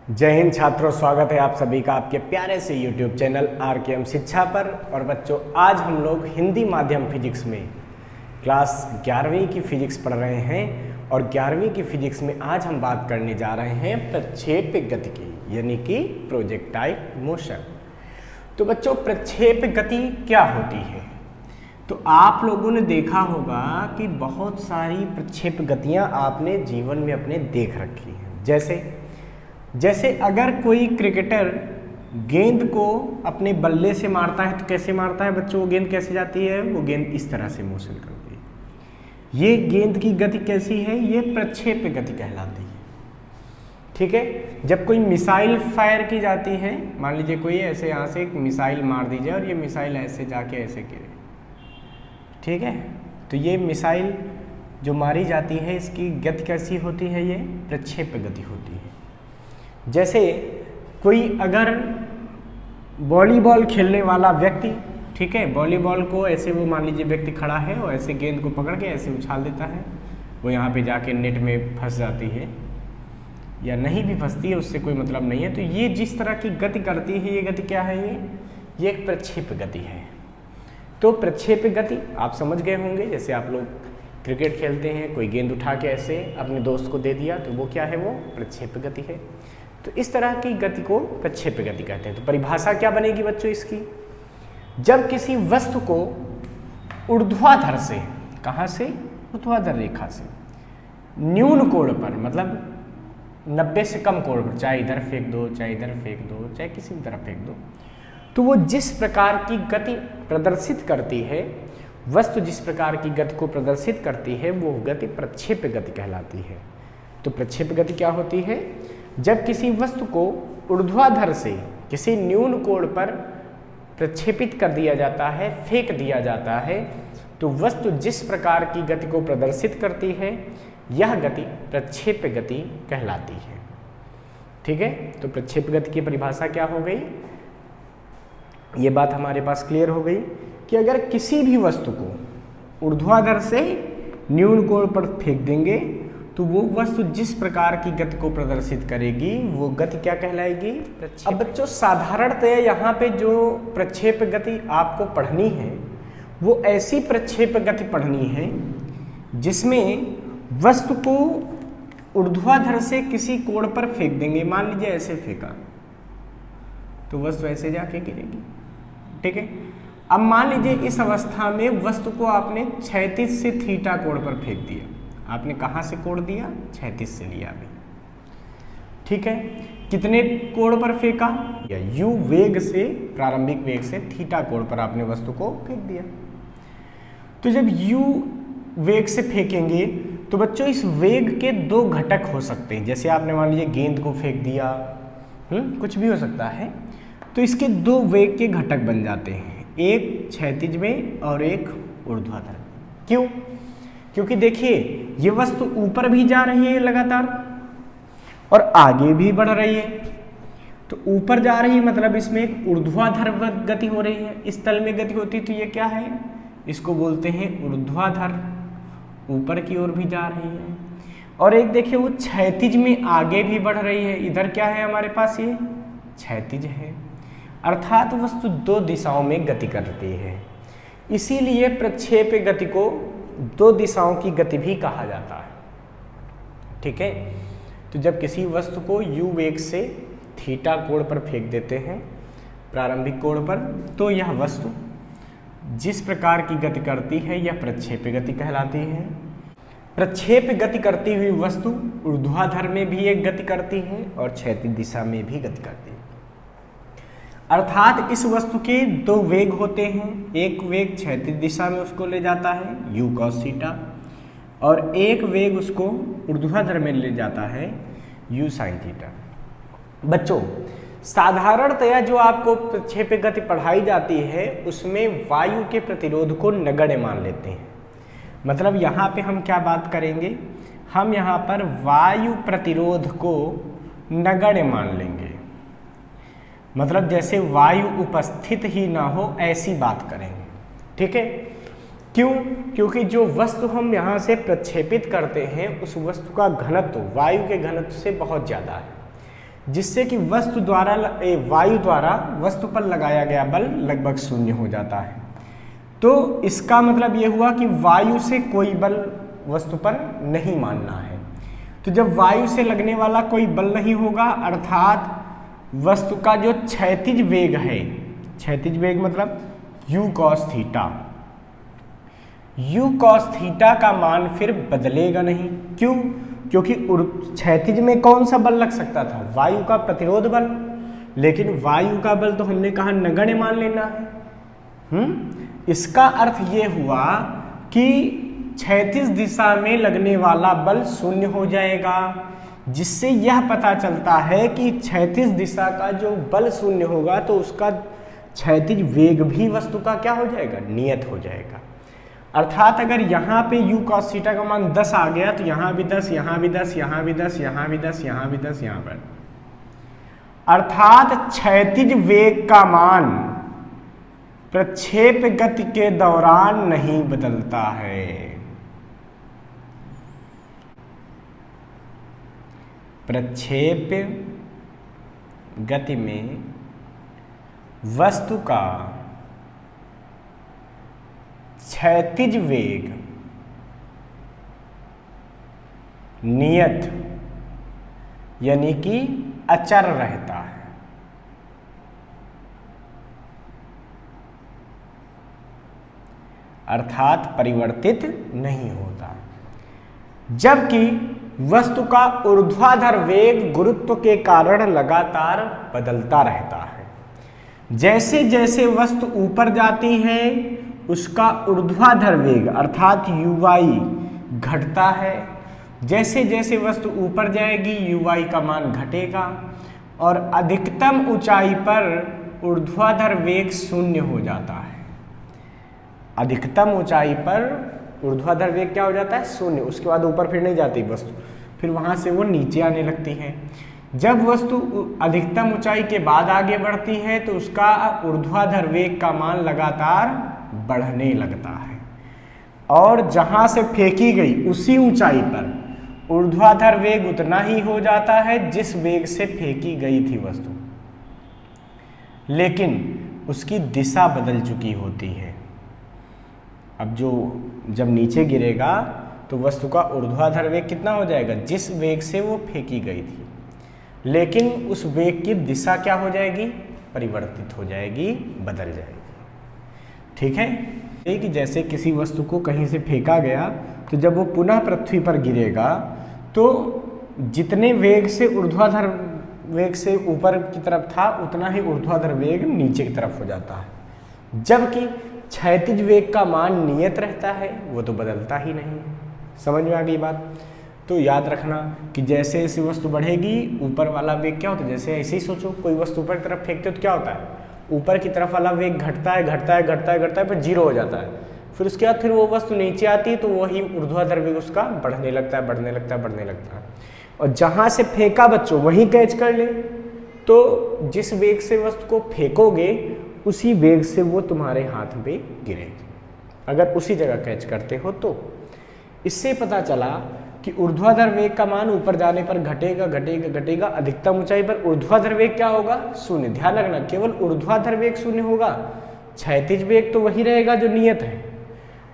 जय हिंद छात्रों, स्वागत है आप सभी का आपके प्यारे से YouTube चैनल RKM शिक्षा पर। और बच्चों, आज हम लोग हिंदी माध्यम फिजिक्स में क्लास 11वीं की फिजिक्स पढ़ रहे हैं। और 11वीं की फिजिक्स में आज हम बात करने जा रहे हैं प्रक्षेप गति की, यानी कि प्रोजेक्टाइल मोशन। तो बच्चों, प्रक्षेप गति क्या होती है? तो आप लोगों ने देखा होगा कि बहुत सारी प्रक्षेप गतियाँ आपने जीवन में अपने देख रखी हैं। जैसे अगर कोई क्रिकेटर गेंद को अपने बल्ले से मारता है तो कैसे मारता है बच्चों? वो गेंद कैसे जाती है? वो गेंद इस तरह से मोशन करती है। ये गेंद की गति कैसी है? ये प्रक्षेप गति कहलाती है। ठीक है। जब कोई मिसाइल फायर की जाती है, मान लीजिए कोई ऐसे यहाँ से एक मिसाइल मार दीजिए और ये मिसाइल ऐसे जाके ऐसे गिरे, ठीक है, तो ये मिसाइल जो मारी जाती है इसकी गति कैसी होती है? ये प्रक्षेप गति होती है। जैसे कोई अगर वॉलीबॉल खेलने वाला व्यक्ति, ठीक है, वॉलीबॉल को ऐसे वो मान लीजिए व्यक्ति खड़ा है और ऐसे गेंद को पकड़ के ऐसे उछाल देता है, वो यहाँ पे जाके नेट में फंस जाती है या नहीं भी फंसती है, उससे कोई मतलब नहीं है। तो ये जिस तरह की गति करती है, ये गति क्या है? ये एक प्रक्षेप गति है। तो प्रक्षेप गति आप समझ गए होंगे। जैसे आप लोग क्रिकेट खेलते हैं, कोई गेंद उठा के ऐसे अपने दोस्त को दे दिया, तो वो क्या है? वो प्रक्षेप गति है। तो इस तरह की गति को प्रक्षेप गति कहते हैं। तो परिभाषा क्या बनेगी बच्चों इसकी? जब किसी वस्तु को ऊर्ध्वाधर से, कहाँ से? ऊर्ध्वाधर रेखा से न्यून कोण पर, मतलब 90 से कम कोण पर, चाहे इधर फेंक दो, चाहे इधर फेंक दो, चाहे किसी भी तरफ फेंक दो, तो वो जिस प्रकार की गति प्रदर्शित करती है, वस्तु जिस प्रकार की गति को प्रदर्शित करती है, वो गति प्रक्षेप गति कहलाती है। तो प्रक्षेप गति क्या होती है? जब किसी वस्तु को ऊर्ध्वाधर से किसी न्यून कोण पर प्रक्षेपित कर दिया जाता है, फेंक दिया जाता है, तो वस्तु जिस प्रकार की गति को प्रदर्शित करती है, यह गति प्रक्षेप गति कहलाती है। ठीक है। तो प्रक्षेप गति की परिभाषा क्या हो गई? ये बात हमारे पास क्लियर हो गई कि अगर किसी भी वस्तु को ऊर्ध्वाधर से न्यून कोण पर फेंक देंगे तो वो वस्तु जिस प्रकार की गति को प्रदर्शित करेगी, वो गति क्या कहलाएगी? अब बच्चों, साधारणतः यहाँ पे जो प्रक्षेप गति आपको पढ़नी है, वो ऐसी प्रक्षेप गति पढ़नी है जिसमें वस्तु को ऊर्ध्वाधर से किसी कोण पर फेंक देंगे। मान लीजिए ऐसे फेंका तो वस्तु ऐसे जाके गिरेगी। ठीक है। अब मान लीजिए इस अवस्था में वस्तु को आपने क्षैतिज से थीटा कोण पर फेंक दिया। आपने कहाँ से कोण दिया? क्षैतिज से लिया अभी। ठीक है। कितने कोण पर फेंका? या u वेग से, प्रारंभिक वेग से थीटा कोण पर आपने वस्तु को फेंक दिया। तो जब u वेग से फेंकेंगे तो बच्चों इस वेग के दो घटक हो सकते हैं। जैसे आपने मान लीजिए गेंद को फेंक दिया, कुछ भी हो सकता है, तो इसके दो वेग के घटक बन जाते हैं, एक क्षैतिज में और एक ऊर्ध्वाधर। क्यों? क्योंकि देखिए ये वस्तु ऊपर भी जा रही है लगातार और आगे भी बढ़ रही है। तो ऊपर जा रही है मतलब इसमें एक ऊर्ध्वाधर गति हो रही है। इस तल में गति होती है तो ये क्या है? इसको बोलते हैं ऊर्ध्वाधर, ऊपर की ओर भी जा रही है। और एक देखिए वो क्षैतिज में आगे भी बढ़ रही है। इधर क्या है हमारे पास? ये क्षैतिज है। अर्थात वस्तु दो दिशाओं में गति करती है। इसीलिए प्रक्षेप गति को दो दिशाओं की गति भी कहा जाता है। ठीक है। तो जब किसी वस्तु को u वेग से थीटा कोण पर फेंक देते हैं, प्रारंभिक कोण पर, तो यह वस्तु जिस प्रकार की गति करती है यह प्रक्षेप गति कहलाती है। प्रक्षेप गति करती हुई वस्तु ऊर्ध्वाधर में भी एक गति करती है और क्षैतिज दिशा में भी गति करती है। अर्थात इस वस्तु के दो वेग होते हैं। एक वेग क्षैतिज दिशा में उसको ले जाता है u cos थीटा, और एक वेग उसको ऊर्ध्वाधर में ले जाता है u sin थीटा। बच्चों, साधारणतया जो आपको प्रक्षेप गति पढ़ाई जाती है उसमें वायु के प्रतिरोध को नगण्य मान लेते हैं। मतलब यहाँ पे हम क्या बात करेंगे? हम यहाँ पर वायु प्रतिरोध को नगण्य मान लेंगे। मतलब जैसे वायु उपस्थित ही ना हो ऐसी बात करेंगे। ठीक है। क्यों? क्योंकि जो वस्तु हम यहाँ से प्रक्षेपित करते हैं उस वस्तु का घनत्व वायु के घनत्व से बहुत ज़्यादा है। जिससे कि वायु द्वारा वस्तु पर लगाया गया बल लगभग शून्य हो जाता है। तो इसका मतलब ये हुआ कि वायु से कोई बल वस्तु पर नहीं मानना है। तो जब वायु से लगने वाला कोई बल नहीं होगा, अर्थात वस्तु का जो क्षैतिज वेग है, क्षैतिज वेग मतलब u cos theta, u cos theta का मान फिर बदलेगा नहीं। क्यों? क्योंकि क्षैतिज में कौन सा बल लग सकता था? वायु का प्रतिरोध बल, लेकिन वायु का बल तो हमने कहा नगण्य मान लेना है। इसका अर्थ ये हुआ कि क्षैतिज दिशा में लगने वाला बल शून्य हो जाएगा, जिससे यह पता चलता है कि क्षैतिज दिशा का जो बल शून्य होगा तो उसका क्षैतिज वेग भी वस्तु का क्या हो जाएगा? नियत हो जाएगा। अर्थात अगर यहाँ पे u cos थीटा का मान 10 आ गया तो यहाँ भी 10, यहाँ भी 10, यहाँ भी 10, यहाँ भी 10, यहाँ भी 10, यहाँ पर, अर्थात क्षैतिज वेग का मान प्रक्षेप गति के दौरान नहीं बदलता है। प्रक्षेप गति में वस्तु का क्षैतिज वेग नियत यानी कि अचर रहता है। अर्थात परिवर्तित नहीं होता, जबकि वस्तु का ऊर्ध्वाधर वेग गुरुत्व के कारण लगातार बदलता रहता है। जैसे जैसे वस्तु ऊपर जाती है उसका ऊर्ध्वाधर वेग अर्थात uy घटता है, जैसे जैसे वस्तु ऊपर जाएगी uy का मान घटेगा और अधिकतम ऊंचाई पर ऊर्ध्वाधर वेग शून्य हो जाता है। अधिकतम ऊंचाई पर ऊर्ध्वाधर वेग क्या हो जाता है? शून्य। उसके बाद ऊपर फिर नहीं जाती वस्तु, फिर वहां से वो नीचे आने लगती है। जब वस्तु अधिकतम ऊंचाई के बाद आगे बढ़ती है तो उसका ऊर्ध्वाधर वेग का मान लगातार बढ़ने लगता है, और जहां से फेंकी गई उसी ऊंचाई पर ऊर्ध्वाधर वेग उतना ही हो जाता है जिस वेग से फेंकी गई थी वस्तु, लेकिन उसकी दिशा बदल चुकी होती है। अब जब नीचे गिरेगा तो वस्तु का ऊर्ध्वाधर वेग कितना हो जाएगा? जिस वेग से वो फेंकी गई थी, लेकिन उस वेग की दिशा क्या हो जाएगी? परिवर्तित हो जाएगी, बदल जाएगी। ठीक है, कि जैसे किसी वस्तु को कहीं से फेंका गया तो जब वो पुनः पृथ्वी पर गिरेगा तो जितने वेग से ऊर्ध्वाधर वेग से ऊपर की तरफ था उतना ही ऊर्ध्वाधर वेग नीचे की तरफ हो जाता है, जबकि क्षैतिज वेग का मान नियत रहता है, वो तो बदलता ही नहीं। समझ में आ गई बात? तो याद रखना कि जैसे जैसे वस्तु बढ़ेगी ऊपर वाला वेग क्या होता है? जैसे ऐसे ही सोचो, कोई वस्तु ऊपर की तरफ फेंकते हो तो क्या होता है? ऊपर की तरफ वाला वेग घटता है घटता है घटता है घटता है, फिर जीरो हो जाता है। फिर उसके बाद फिर वो वस्तु नीचे आती है तो वही ऊर्ध्वाधर वेग उसका बढ़ने लगता है बढ़ने लगता है बढ़ने लगता है, और जहाँ से फेंका बच्चों वहीं कैच कर ले। तो जिस वेग से वस्तु को फेंकोगे उसी वेग से वो तुम्हारे हाथ में गिरेगी, अगर उसी जगह कैच करते हो तो। इससे पता चला कि ऊर्ध्वाधर वेग का मान ऊपर जाने पर घटेगा घटेगा घटेगा, अधिकतम ऊंचाई पर ऊर्ध्वाधर वेग क्या होगा? शून्य। ध्यान रखना, केवल ऊर्ध्वाधर वेग शून्य होगा, क्षैतिज वेग तो वही रहेगा जो नियत है,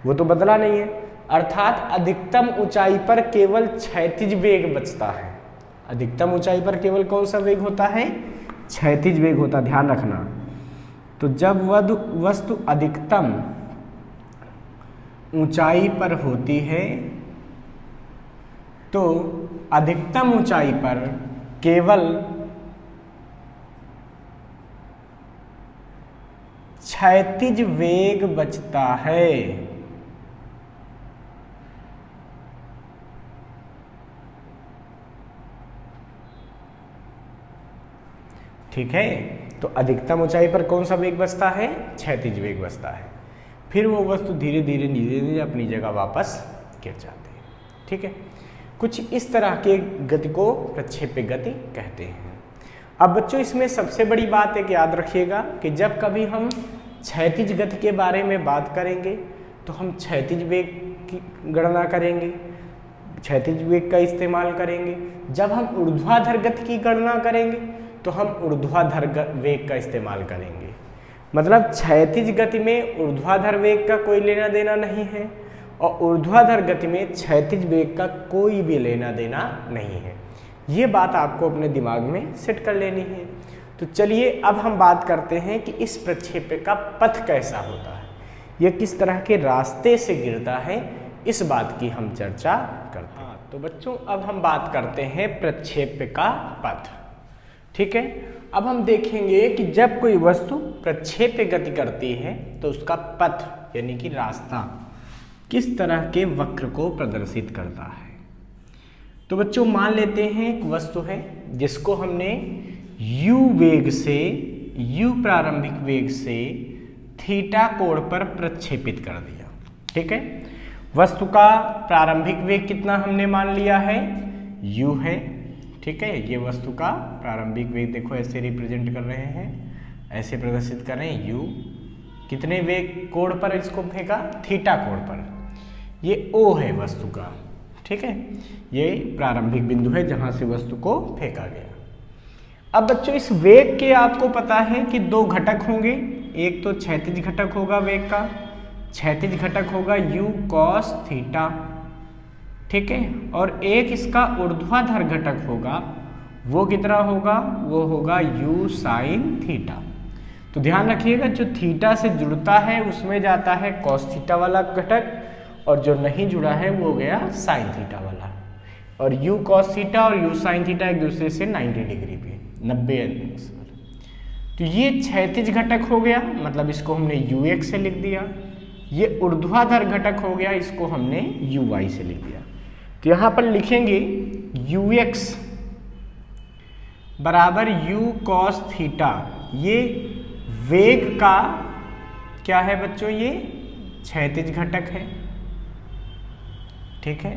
वो तो बदला नहीं है। अर्थात अधिकतम ऊंचाई पर केवल क्षैतिज वेग बचता है। अधिकतम ऊंचाई पर केवल कौन सा वेग होता है? क्षैतिज वेग होता, ध्यान रखना। तो जब वस्तु अधिकतम ऊंचाई पर होती है तो अधिकतम ऊंचाई पर केवल क्षैतिज वेग बचता है। ठीक है, तो अधिकतम ऊंचाई पर कौन सा वेग बचता है? क्षैतिज वेग बचता है। फिर वो वस्तु धीरे धीरे धीरे धीरे अपनी जगह वापस गिर जाती है। ठीक है, कुछ इस तरह के गति को प्रक्षेप्य गति कहते हैं। अब बच्चों इसमें सबसे बड़ी बात एक याद रखिएगा कि जब कभी हम क्षैतिज गति के बारे में बात करेंगे तो हम क्षैतिज वेग की गणना करेंगे, क्षैतिज वेग का इस्तेमाल करेंगे। जब हम ऊर्ध्वाधर गति की गणना करेंगे तो हम ऊर्ध्वाधर वेग का इस्तेमाल करेंगे। मतलब क्षैतिज गति में ऊर्ध्वाधर वेग का कोई लेना देना नहीं है और ऊर्ध्वाधर गति में क्षैतिज वेग का कोई भी लेना देना नहीं है। ये बात आपको अपने दिमाग में सेट कर लेनी है। तो चलिए अब हम बात करते हैं कि इस प्रक्षेप्य का पथ कैसा होता है, यह किस तरह के रास्ते से गिरता है, इस बात की हम चर्चा करते हैं। तो बच्चों अब हम बात करते हैं प्रक्षेप्य का पथ। ठीक है, अब हम देखेंगे कि जब कोई वस्तु प्रक्षेप्य गति करती है तो उसका पथ यानी कि रास्ता किस तरह के वक्र को प्रदर्शित करता है। तो बच्चों मान लेते हैं एक वस्तु है जिसको हमने u वेग से, u प्रारंभिक वेग से थीटा कोण पर प्रक्षेपित कर दिया। ठीक है, वस्तु का प्रारंभिक वेग कितना हमने मान लिया है, u है। ठीक है, ये वस्तु का प्रारंभिक वेग देखो ऐसे रिप्रेजेंट कर रहे हैं, ऐसे प्रदर्शित कर रहे हैं। u कितने वेग कोण पर इसको फेंका, थीटा कोण पर। ये o है वस्तु का। ठीक है, ये प्रारंभिक बिंदु है जहां से वस्तु को फेंका गया। अब बच्चों इस वेग के आपको पता है कि दो घटक होंगे, एक तो क्षैतिज घटक होगा वेग का, क्षैतिज घटक होगा u cos थीटा। ठीक है, और एक इसका ऊर्ध्वाधर घटक होगा, वो कितना होगा, वो होगा u sin थीटा। तो ध्यान रखिएगा जो थीटा से जुड़ता है उसमें जाता है cos थीटा वाला घटक और जो नहीं जुड़ा है वो गया sin थीटा वाला। और u cos थीटा और u sin थीटा एक दूसरे से 90 डिग्री पे 90 अंश। तो ये क्षैतिज घटक हो गया, मतलब इसको हमने ux से लिख दिया। ये ऊर्ध्वाधर घटक हो गया, इसको हमने uy से लिख दिया। तो यहाँ पर लिखेंगे ux बराबर u cos थीटा। ये वेग का क्या है बच्चों, ये क्षैतिज घटक है। ठीक है,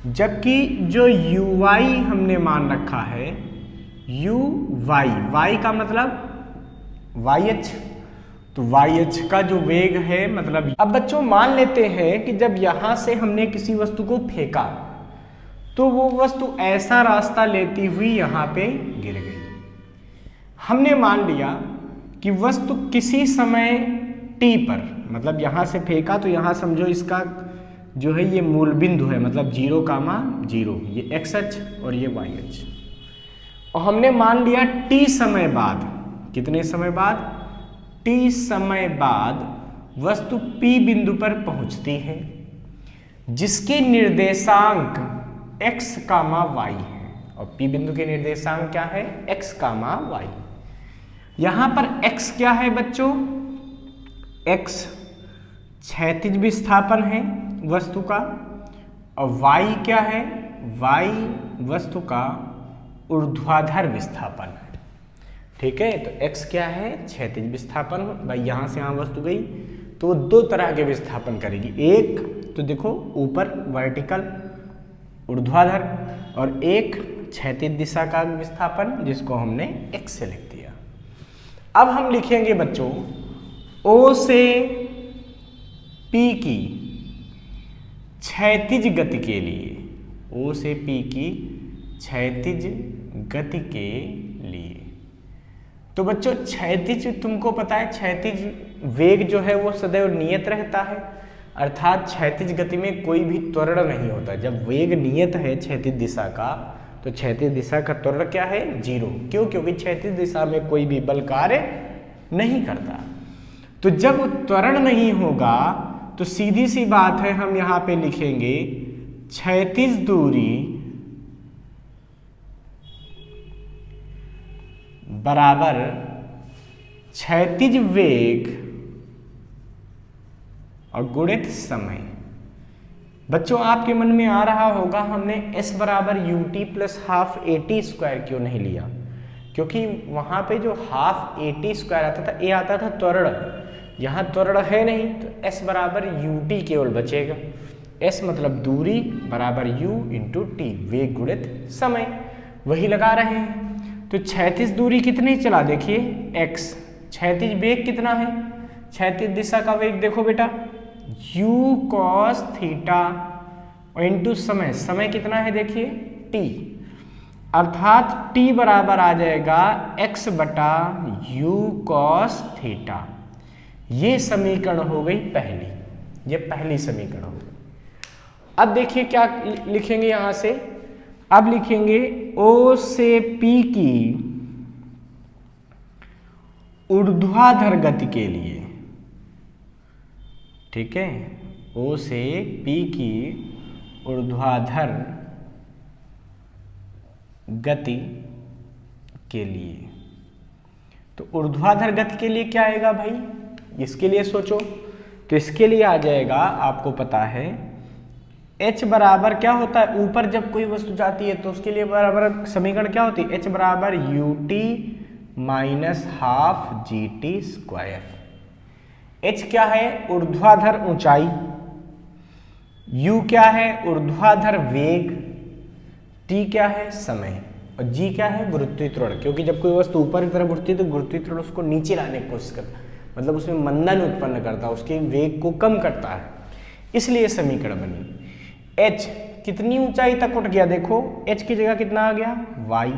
जबकि जो uy हमने मान रखा है uy, y का मतलब y अक्ष, तो y अक्ष का जो वेग है मतलब। अब बच्चों मान लेते हैं कि जब यहां से हमने किसी वस्तु को फेंका तो वो वस्तु ऐसा रास्ता लेती हुई यहाँ पे गिर गई। हमने मान लिया कि वस्तु किसी समय t पर, मतलब यहाँ से फेंका तो यहाँ समझो इसका जो है ये मूल बिंदु है, मतलब 0, 0, ये x अक्ष और ये y अक्ष। और हमने मान लिया t समय बाद, कितने समय बाद, t समय बाद वस्तु p बिंदु पर पहुंचती है जिसके निर्देशांक x, y है। और p बिंदु के निर्देशांक क्या है, x, y। यहां पर x क्या है बच्चों, x क्षैतिज विस्थापन है वस्तु का, और y क्या है, y वस्तु का ऊर्ध्वाधर विस्थापन है। ठीक है, तो x क्या है, क्षैतिज विस्थापन। भाई यहाँ से यहाँ वस्तु गई तो दो तरह के विस्थापन करेगी, एक तो देखो ऊपर वर्टिकल ऊर्ध्वाधर, और एक क्षैतिज दिशा का विस्थापन जिसको हमने x से लिख दिया। अब हम लिखेंगे बच्चों O से P की क्षैतिज गति के लिए, O से P की क्षैतिज गति के लिए। तो बच्चों क्षैतिज तुमको पता है, क्षैतिज वेग जो है वो सदैव नियत रहता है, अर्थात क्षैतिज गति में कोई भी त्वरण नहीं होता। जब वेग नियत है क्षैतिज दिशा का तो क्षैतिज दिशा का त्वरण क्या है, 0। क्यों, क्योंकि क्षैतिज दिशा में कोई भी बल कार्य नहीं करता। तो जब त्वरण नहीं होगा तो सीधी सी बात है, हम यहाँ पे लिखेंगे क्षैतिज दूरी बराबर क्षैतिज वेग और गुणित समय। बच्चों आपके मन में आ रहा होगा हमने s बराबर ut plus half at square क्यों नहीं लिया, क्योंकि वहां पे जो हाफ at स्क्वायर आता था, ये आता था त्वरण, यहाँ त्वरण है नहीं, तो s बराबर ut केवल बचेगा। s मतलब दूरी बराबर u इंटू टी, वेग गुणित समय, वही लगा रहे हैं। तो क्षैतिज दूरी कितनी चला, देखिए x, क्षैतिज वेग कितना है, क्षैतिज दिशा का वेग देखो बेटा u cos थीटा, और इंटू समय, समय कितना है देखिए t, अर्थात t बराबर आ जाएगा x बटा u cos थीटा। ये समीकरण हो गई पहली, ये पहली समीकरण हो गई। अब देखिए क्या लिखेंगे यहां से, अब लिखेंगे O से P की ऊर्ध्वाधर गति के लिए, ठीक है, O से P की ऊर्ध्वाधर गति के लिए। तो ऊर्ध्वाधर गति के लिए क्या आएगा भाई, इसके लिए सोचो, तो इसके लिए आ जाएगा, आपको पता है h बराबर क्या होता है, ऊपर जब कोई वस्तु जाती है तो उसके लिए बराबर समीकरण क्या होती है, h बराबर ut minus half G T square. h क्या है, ऊर्ध्वाधर ऊंचाई, u क्या है, ऊर्ध्वाधर वेग, t क्या है, समय, और g क्या है, गुरुत्वीय त्वरण। क्योंकि जब कोई वस्तु ऊपर की तरफ उठती है तो गुरुत्वीय त्वरण उसको नीचे लाने की कोशिश करता है, मतलब उसमें मंदन उत्पन्न करता है, उसके वेग को कम करता है, इसलिए समीकरण बनी। h कितनी ऊंचाई तक उठ गया, देखो h की जगह कितना आ गया y,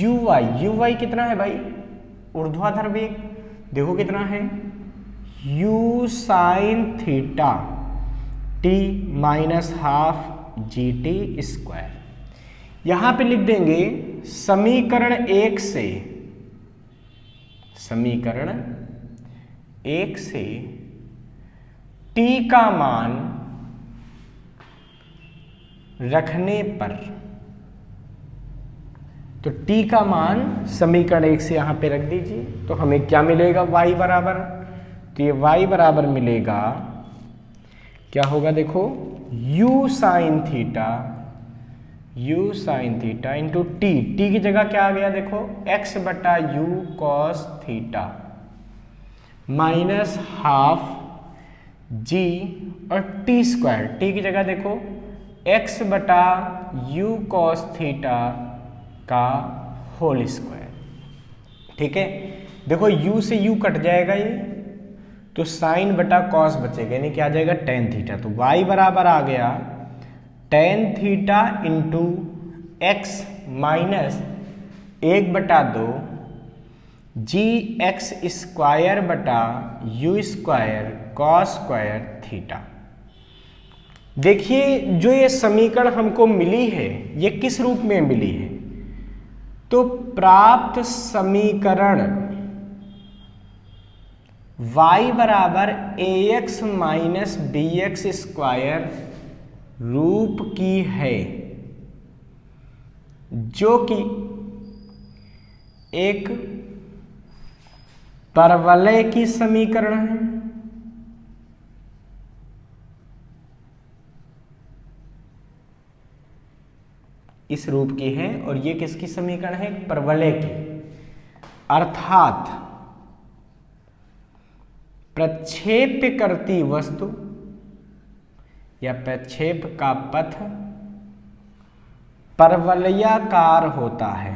uy कितना है भाई, ऊर्ध्वाधर वेग, देखो कितना है u sine theta t minus half G T square. यहां पे लिख देंगे समीकरण एक से, समीकरण एक से t का मान रखने पर, तो t का मान समीकरण एक से यहां पे रख दीजिए, तो हमें क्या मिलेगा, y बराबर, तो ये y बराबर मिलेगा, क्या होगा देखो, u sine theta into t, t की जगह क्या आ गया देखो, x बटा u cos theta minus half g और t स्क्वायर, t की जगह देखो x बटा u कॉस थीटा का होल स्क्वायर, ठीक है। देखो u से u कट जाएगा ये, तो साइन बटा कॉस बचेगा, यानी क्या आ जाएगा, टेन थीटा। तो y बराबर आ गया tan theta into x minus 1/2 जी एक्स स्क्वायर बटा you square cos square theta. देखिए जो ये समीकरण हमको मिली है ये किस रूप में मिली है, तो प्राप्त समीकरण y बराबर ax minus B X square रूप की है, जो कि एक परवलय की समीकरण है। इस रूप की है और ये किसकी समीकरण है, परवलय की, अर्थात प्रक्षेप करती वस्तु या प्रक्षेप का पथ परवलयाकार होता है।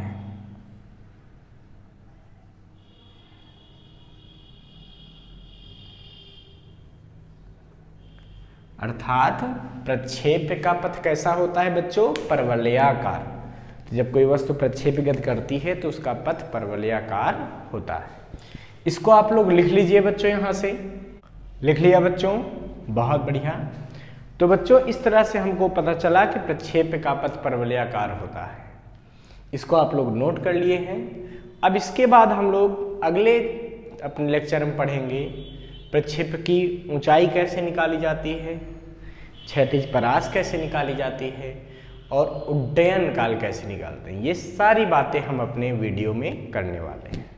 अर्थात प्रक्षेप का पथ कैसा होता है बच्चों, परवलयाकार। तो जब कोई वस्तु प्रक्षेपगत करती है तो उसका पथ परवलयाकार होता है। इसको आप लोग लिख लीजिए बच्चों, यहाँ से लिख लिया बच्चों, बहुत बढ़िया। तो बच्चों इस तरह से हमको पता चला कि प्रक्षेप का पथ परवलयाकार होता है। इसको आप लोग नोट कर लिए हैं। अब इसके बाद हम लोग अगले अपने लेक्चर में पढ़ेंगे प्रक्षेप की ऊंचाई कैसे निकाली जाती है, क्षैतिज परास कैसे निकाली जाती है और उड्डयन काल कैसे निकालते हैं। ये सारी बातें हम अपने वीडियो में करने वाले हैं।